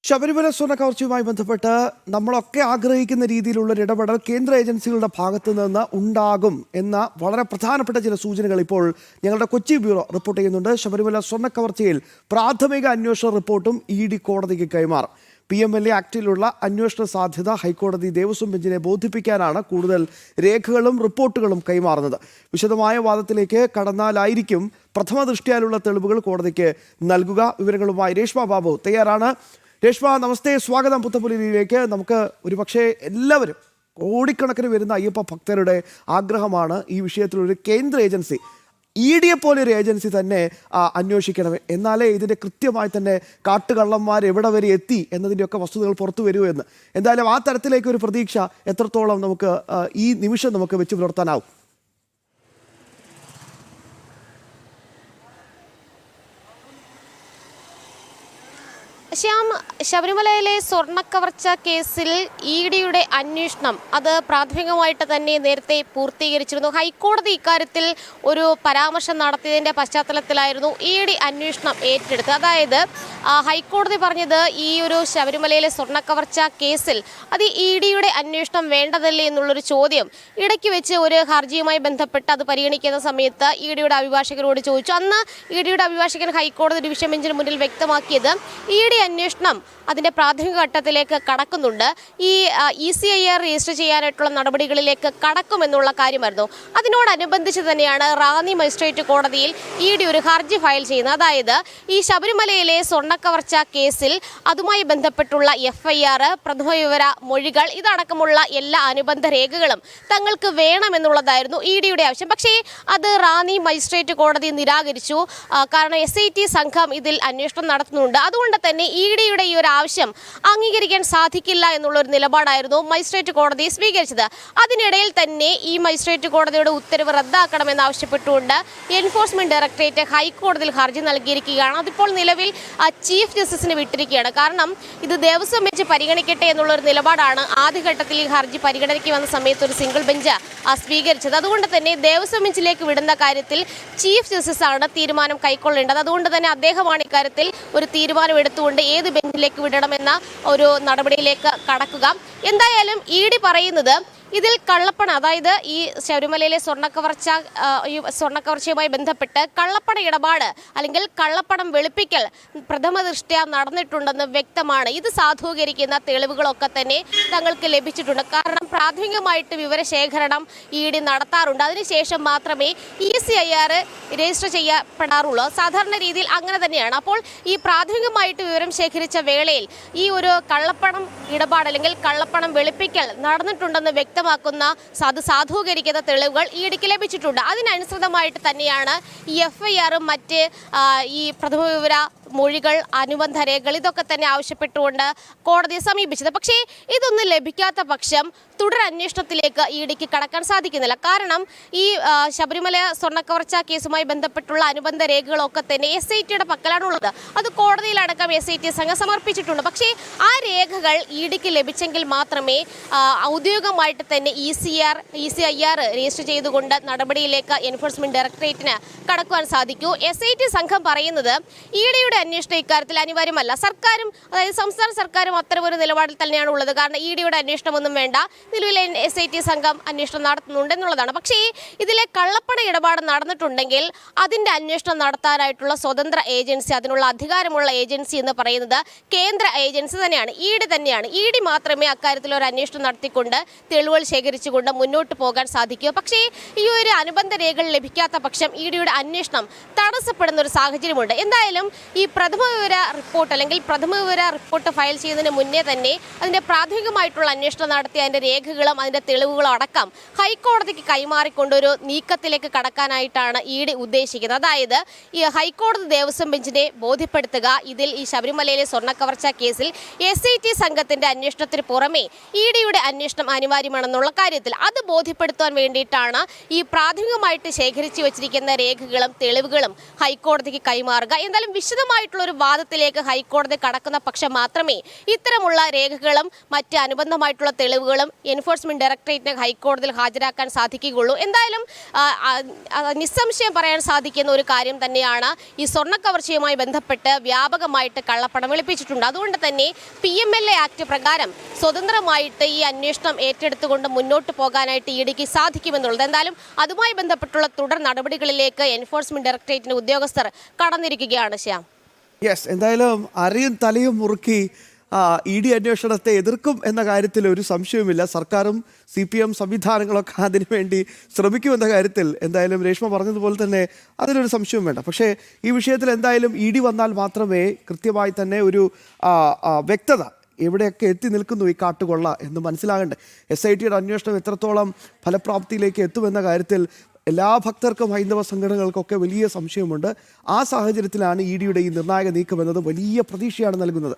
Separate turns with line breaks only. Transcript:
ശബരിമല സ്വർണ്ണ കവർച്ചയുമായി ബന്ധപ്പെട്ട് നമ്മളൊക്കെ ആഗ്രഹിക്കുന്ന രീതിയിലുള്ള ഇടപെടൽ കേന്ദ്ര ഏജൻസികളുടെ ഭാഗത്തു നിന്ന് ഉണ്ടാകും എന്ന വളരെ പ്രധാനപ്പെട്ട ചില സൂചനകൾ ഇപ്പോൾ ഞങ്ങളുടെ കൊച്ചി ബ്യൂറോ റിപ്പോർട്ട് ചെയ്യുന്നുണ്ട്. ശബരിമല സ്വർണ്ണ കവർച്ചയിൽ പ്രാഥമിക അന്വേഷണ റിപ്പോർട്ടും ഇഡി കോടതിക്ക് കൈമാറും. PMLA ആക്ടിലുള്ള അന്വേഷണ സാധ്യത ഹൈക്കോടതി ദേവസ്വം ബെഞ്ചിനെ ബോധിപ്പിക്കാനാണ് കൂടുതൽ രേഖകളും റിപ്പോർട്ടുകളും കൈമാറുന്നത്. വിശദമായ വാദത്തിലേക്ക് കടന്നാലായിരിക്കും പ്രഥമ ദൃഷ്ടിയാലുള്ള തെളിവുകൾ കോടതിക്ക് നൽകുക. വിവരങ്ങളുമായി രേഷ്മ ബാബു തയ്യാറാണ്. രേഷ്മ, നമസ്തേ, സ്വാഗതം പുത്തപ്പുലിയിലേക്ക്. നമുക്ക് ഒരുപക്ഷെ എല്ലാവരും കോടിക്കണക്കിന് വരുന്ന അയ്യപ്പ ഭക്തരുടെ ആഗ്രഹമാണ് ഈ വിഷയത്തിൽ ഒരു കേന്ദ്ര ഏജൻസി, ED പോലെ ഒരു ഏജൻസി തന്നെ അന്വേഷിക്കണം. എന്നാലേ ഇതിൻ്റെ കൃത്യമായി തന്നെ കാട്ടുകള്ളന്മാർ എവിടെ വരെ എത്തി എന്നതിൻ്റെയൊക്കെ വസ്തുതകൾ പുറത്തു വരൂ എന്ന്. എന്തായാലും ആ തരത്തിലേക്ക് ഒരു പ്രതീക്ഷ എത്രത്തോളം നമുക്ക് ഈ നിമിഷം നമുക്ക് വെച്ച് പുലർത്താനാവും?
ശ്യാം, ശബരിമലയിലെ സ്വർണ്ണക്കവർച്ച കേസിൽ EDയുടെ അന്വേഷണം അത് പ്രാഥമികമായിട്ട് തന്നെ നേരത്തെ പൂർത്തീകരിച്ചിരുന്നു. ഹൈക്കോടതി ഇക്കാര്യത്തിൽ ഒരു പരാമർശം നടത്തിയതിൻ്റെ പശ്ചാത്തലത്തിലായിരുന്നു ED അന്വേഷണം ഏറ്റെടുത്തത്. അതായത് ഹൈക്കോടതി പറഞ്ഞത് ഈ ഒരു ശബരിമലയിലെ സ്വർണ്ണക്കവർച്ച കേസിൽ അത് EDയുടെ അന്വേഷണം വേണ്ടതല്ലേ എന്നുള്ളൊരു ചോദ്യം ഇടയ്ക്ക് വെച്ച് ഒരു ഹർജിയുമായി ബന്ധപ്പെട്ട് അത് പരിഗണിക്കുന്ന സമയത്ത് EDയുടെ അഭിഭാഷകരോട് ചോദിച്ചു. അന്ന് EDയുടെ അഭിഭാഷകൻ ഹൈക്കോടതി ഡിവിഷൻ ബെഞ്ചിന് മുന്നിൽ വ്യക്തമാക്കിയത് ED അന്വേഷണം അതിൻ്റെ പ്രാഥമിക ഘട്ടത്തിലേക്ക് കടക്കുന്നുണ്ട്, ഈ ECIR രജിസ്റ്റർ ചെയ്യാനായിട്ടുള്ള നടപടികളിലേക്ക് കടക്കുമെന്നുള്ള കാര്യമായിരുന്നു. അതിനോടനുബന്ധിച്ച് തന്നെയാണ് റാന്നി മജിസ്ട്രേറ്റ് കോടതിയിൽ ED ഒരു ഹർജി ഫയൽ ചെയ്യുന്നത്. അതായത് ഈ ശബരിമലയിലെ സ്വർണ്ണക്കവർച്ച കേസിൽ അതുമായി ബന്ധപ്പെട്ടുള്ള FIR, പ്രഥമ വിവര മൊഴികൾ, ഇതടക്കമുള്ള എല്ലാ അനുബന്ധ രേഖകളും തങ്ങൾക്ക് വേണമെന്നുള്ളതായിരുന്നു EDയുടെ ആവശ്യം. പക്ഷേ അത് റാന്നി മജിസ്ട്രേറ്റ് കോടതി നിരാകരിച്ചു. കാരണം SIT സംഘം ഇതിൽ അന്വേഷണം നടത്തുന്നുണ്ട്. അതുകൊണ്ട് തന്നെ EDയുടെ ഈ ഒരു ആവശ്യം അംഗീകരിക്കാൻ സാധിക്കില്ല എന്നുള്ളൊരു നിലപാടായിരുന്നു മജിസ്ട്രേറ്റ് കോടതി സ്വീകരിച്ചത്. അതിനിടയിൽ തന്നെ ഈ മജിസ്ട്രേറ്റ് കോടതിയുടെ ഉത്തരവ് റദ്ദാക്കണമെന്നാവശ്യപ്പെട്ടുകൊണ്ട് എൻഫോഴ്സ്മെന്റ് ഡയറക്ടറേറ്റ് ഹൈക്കോടതിയിൽ ഹർജി നൽകിയിരിക്കുകയാണ്. അതിപ്പോൾ നിലവിൽ ചീഫ് ജസ്റ്റിസിന് വിട്ടിരിക്കുകയാണ്. കാരണം ഇത് ദേവസ്വം ബെഞ്ച് പരിഗണിക്കട്ടെ എന്നുള്ളൊരു നിലപാടാണ് ആദ്യഘട്ടത്തിൽ ഈ ഹർജി പരിഗണനയ്ക്ക് വന്ന സമയത്ത് ഒരു സിംഗിൾ ബെഞ്ച് സ്വീകരിച്ചത്. അതുകൊണ്ട് തന്നെ ദേവസ്വം ബെഞ്ചിലേക്ക് വിടുന്ന കാര്യത്തിൽ ചീഫ് ജസ്റ്റിസ് ആണ് തീരുമാനം കൈക്കൊള്ളേണ്ടത്. അതുകൊണ്ട് തന്നെ അദ്ദേഹമാണ് ഇക്കാര്യത്തിൽ ഒരു തീരുമാനം എടുത്തുകൊണ്ട് ഏത് ബെഞ്ചിലേക്ക് വിടണമെന്ന ഒരു നടപടിയിലേക്ക് കടക്കുക. എന്തായാലും ED പറയുന്നത് ഇതിൽ കള്ളപ്പണം, അതായത് ഈ ശബരിമലയിലെ സ്വർണ്ണക്കവർച്ചയുമായി ബന്ധപ്പെട്ട് കള്ളപ്പണ ഇടപാട് അല്ലെങ്കിൽ കള്ളപ്പണം വെളുപ്പിക്കൽ പ്രഥമ ദൃഷ്ട്യാ നടന്നിട്ടുണ്ടെന്ന് വ്യക്തമാണ്. ഇത് സാധൂകരിക്കുന്ന തെളിവുകളൊക്കെ തന്നെ തങ്ങൾക്ക് ലഭിച്ചിട്ടുണ്ട്. കാരണം പ്രാഥമികമായിട്ട് വിവരശേഖരണം ED നടത്താറുണ്ട്. അതിനുശേഷം മാത്രമേ ECIR രജിസ്റ്റർ ചെയ്യപ്പെടാറുള്ളൂ. സാധാരണ രീതിയിൽ അങ്ങനെ തന്നെയാണ്. അപ്പോൾ ഈ പ്രാഥമികമായിട്ട് വിവരം ശേഖരിച്ച വേളയിൽ ഈ ഒരു കള്ളപ്പണം ഇടപാട് അല്ലെങ്കിൽ കള്ളപ്പണം വെളുപ്പിക്കൽ നടന്നിട്ടുണ്ടെന്ന് വ്യക്തമാക്കുന്ന സാധൂകരിക്കുന്ന തെളിവുകൾ EDക്ക് ലഭിച്ചിട്ടുണ്ട്. അതിനനുസൃതമായിട്ട് തന്നെയാണ് ഈ FIR മറ്റ് ഈ പ്രഥമ വിവര മൊഴികൾ, അനുബന്ധ രേഖകൾ ഇതൊക്കെ തന്നെ ആവശ്യപ്പെട്ടുകൊണ്ട് കോടതിയെ സമീപിച്ചത്. പക്ഷേ ഇതൊന്നും ലഭിക്കാത്ത പക്ഷം തുടരന്വേഷണത്തിലേക്ക് EDക്ക് കടക്കാൻ സാധിക്കുന്നില്ല. കാരണം ഈ ശബരിമല സ്വർണ്ണക്കവർച്ച കേസുമായി ബന്ധപ്പെട്ടുള്ള അനുബന്ധ രേഖകളൊക്കെ തന്നെ SITയുടെ പക്കലാണുള്ളത്. അത് കോടതിയിലടക്കം SIT സംഘം സമർപ്പിച്ചിട്ടുണ്ട്. പക്ഷേ ആ രേഖകൾ EDക്ക് ലഭിച്ചെങ്കിൽ മാത്രമേ ഔദ്യോഗികമായിട്ട് തന്നെ ECIR രജിസ്റ്റർ ചെയ്തുകൊണ്ട് നടപടിയിലേക്ക് എൻഫോഴ്സ്മെന്റ് ഡയറക്ടറേറ്റിന് കടക്കുവാൻ സാധിക്കൂ. SIT സംഘം പറയുന്നത് EDയുടെ അന്വേഷണം ഇക്കാര്യത്തിൽ അനിവാര്യമല്ല. സർക്കാരും, അതായത് സംസ്ഥാന സർക്കാരും അത്തരമൊരു നിലപാടിൽ തന്നെയാണ് ഉള്ളത്. കാരണം EDയുടെ അന്വേഷണമൊന്നും വേണ്ട, നിലവിലെ SIT സംഘം അന്വേഷണം നടത്തുന്നുണ്ടെന്നുള്ളതാണ്. പക്ഷേ ഇതിലെ കള്ളപ്പണ ഇടപാട് നടന്നിട്ടുണ്ടെങ്കിൽ അതിൻ്റെ അന്വേഷണം നടത്താനായിട്ടുള്ള സ്വതന്ത്ര ഏജൻസി, അതിനുള്ള അധികാരമുള്ള ഏജൻസി എന്ന് പറയുന്നത് കേന്ദ്ര ഏജൻസി തന്നെയാണ്, ED തന്നെയാണ്. ED മാത്രമേ അക്കാര്യത്തിൽ ഒരു അന്വേഷണം നടത്തിക്കൊണ്ട് തെളിവുകൾ ശേഖരിച്ചുകൊണ്ട് മുന്നോട്ട് പോകാൻ സാധിക്കൂ. പക്ഷേ ഈ ഒരു അനുബന്ധ രേഖകൾ ലഭിക്കാത്ത പക്ഷം EDയുടെ അന്വേഷണം തടസ്സപ്പെടുന്ന ഒരു സാഹചര്യമുണ്ട്. എന്തായാലും ഈ പ്രഥമ വിവര റിപ്പോർട്ട് അല്ലെങ്കിൽ പ്രഥമ വിവര റിപ്പോർട്ട് ഫയൽ ചെയ്യുന്നതിന് മുന്നേ തന്നെ അതിൻ്റെ പ്രാഥമികമായിട്ടുള്ള അന്വേഷണം നടത്തി അതിൻ്റെ രേഖകളും അതിൻ്റെ തെളിവുകളും അടക്കം ഹൈക്കോടതിക്ക് കൈമാറിക്കൊണ്ടൊരു നീക്കത്തിലേക്ക് കടക്കാനായിട്ടാണ് ED ഉദ്ദേശിക്കുന്നത്. അതായത് ഈ ഹൈക്കോടതി ദേവസ്വം ബെഞ്ചിനെ ബോധ്യപ്പെടുത്തുക, ഇതിൽ ഈ ശബരിമലയിലെ സ്വർണ്ണക്കവർച്ച കേസിൽ SIT സംഘത്തിൻ്റെ അന്വേഷണത്തിന് പുറമെ EDയുടെ അന്വേഷണം അനിവാര്യമാണെന്നുള്ള കാര്യത്തിൽ അത് ബോധ്യപ്പെടുത്താൻ വേണ്ടിയിട്ടാണ് ഈ പ്രാഥമികമായിട്ട് ശേഖരിച്ചു വച്ചിരിക്കുന്ന രേഖകളും തെളിവുകളും ഹൈക്കോടതിക്ക് കൈമാറുക. എന്തായാലും വിശദമായ പൊതുവായിട്ടുള്ള ഒരു വാദത്തിലേക്ക് ഹൈക്കോടതി കടക്കുന്ന പക്ഷം മാത്രമേ ഇത്തരമുള്ള രേഖകളും മറ്റ് അനുബന്ധമായിട്ടുള്ള തെളിവുകളും എൻഫോഴ്സ്മെന്റ് ഡയറക്ടറേറ്റിന് ഹൈക്കോടതിയിൽ ഹാജരാക്കാൻ സാധിക്കുകയുള്ളൂ. എന്തായാലും നിസ്സംശയം പറയാൻ സാധിക്കുന്ന ഒരു കാര്യം തന്നെയാണ്, ഈ സ്വർണ്ണക്കവർച്ചയുമായി ബന്ധപ്പെട്ട് വ്യാപകമായിട്ട് കള്ളപ്പണം വെളുപ്പിച്ചിട്ടുണ്ട്. അതുകൊണ്ട് തന്നെ PMLA ആക്ട് പ്രകാരം സ്വതന്ത്രമായിട്ട് ഈ അന്വേഷണം ഏറ്റെടുത്തുകൊണ്ട് മുന്നോട്ട് പോകാനായിട്ട് ഇഡിക്ക് സാധിക്കുമെന്നുള്ളത്. എന്തായാലും അതുമായി ബന്ധപ്പെട്ടുള്ള തുടർ നടപടികളിലേക്ക് എൻഫോഴ്സ്മെന്റ് ഡയറക്ടറേറ്റിന്റെ ഉദ്യോഗസ്ഥർ കടന്നിരിക്കുകയാണ്. ശ്യാം,
യെസ്, എന്തായാലും അരയും തലയും മുറുക്കി ED അന്വേഷണത്തെ എതിർക്കും എന്ന കാര്യത്തിൽ ഒരു സംശയവുമില്ല. സർക്കാരും CPM സംവിധാനങ്ങളൊക്കെ അതിനുവേണ്ടി ശ്രമിക്കുമെന്ന കാര്യത്തിൽ എന്തായാലും രേഷ്മ പറഞ്ഞതുപോലെ തന്നെ അതിലൊരു സംശയവും വേണ്ട. പക്ഷേ ഈ വിഷയത്തിൽ എന്തായാലും ED വന്നാൽ മാത്രമേ കൃത്യമായി തന്നെ ഒരു വ്യക്തത എവിടെയൊക്കെ എത്തി നിൽക്കുന്നു ഈ കാട്ടുകൊള്ള എന്ന് മനസ്സിലാകണ്ടേ. SITയുടെ അന്വേഷണം എത്രത്തോളം ഫലപ്രാപ്തിയിലേക്ക് എത്തുമെന്ന കാര്യത്തിൽ എല്ലാ ഭക്തർക്കും ഹൈന്ദവ സംഘടനകൾക്കൊക്കെ വലിയ സംശയമുണ്ട്. ആ സാഹചര്യത്തിലാണ് EDയുടെ ഈ നിർണായക നീക്കം എന്നത് വലിയ പ്രതീക്ഷയാണ് നൽകുന്നത്.